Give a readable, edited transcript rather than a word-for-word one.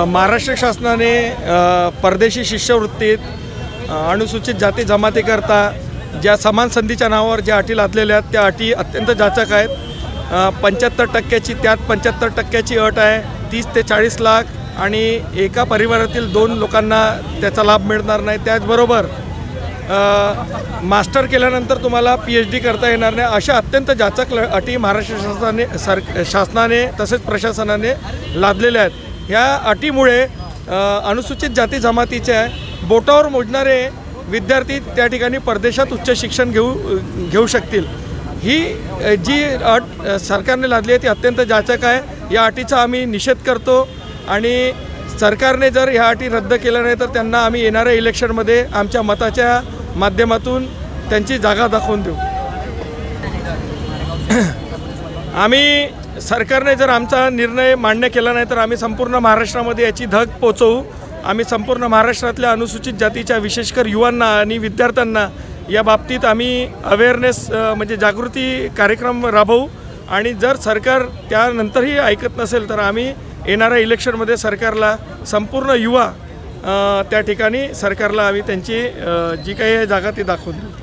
महाराष्ट्र शासनाने परदेशी शिष्यवृत्तीत अनुसूचित जाती जमातीकरता ज्या समान संधीच्या नावावर ज्या अटी लादलेल्या आहेत त्या अटी अत्यंत जाचक आहेत। 75% त्यात 75% अट आहे। 30 ते 40 लाख आणि एका परिवारातील 2 लोकांना त्याचा लाभ मिळणार नाही। त्याचबरोबर मास्टर केल्यानंतर तुम्हाला PhD करता येणार नाही। अशा अत्यंत जाचक अटी महाराष्ट्र शासनाने तसेच प्रशासनाने लादलेल्या आहेत। ह्या अटीमुळे अनुसूचित जाती जमातीच्या बोटावर मोजणारे विद्यार्थी त्या ठिकाणी परदेशात उच्च शिक्षण घेऊ शकतील। ही जी अट सरकारने लादली आहे ती अत्यंत जाचक आहे। या अटीचा आम्ही निषेध करतो आणि सरकारने जर ह्या अटी रद्द केल्या नाही तर त्यांना आम्ही येणाऱ्या इलेक्शनमध्ये आमच्या मताच्या माध्यमातून त्यांची जागा दाखवून देऊ। आम्ही सरकारने जर आमचा निर्णय मान्य केला नाही तर आम्ही संपूर्ण महाराष्ट्रामध्ये याची धग पोचवू। आम्ही संपूर्ण महाराष्ट्रातल्या अनुसूचित जातीच्या विशेषकर युवांना आणि विद्यार्थ्यांना या बाबतीत आम्ही अवेअरनेस म्हणजे जागृती कार्यक्रम राबवू आणि जर सरकार त्यानंतरही ऐकत नसेल तर आम्ही येणाऱ्या इलेक्शनमध्ये सरकारला संपूर्ण युवा त्या ठिकाणी सरकारला आम्ही त्यांची जी काही जागा ती दाखवून देऊ।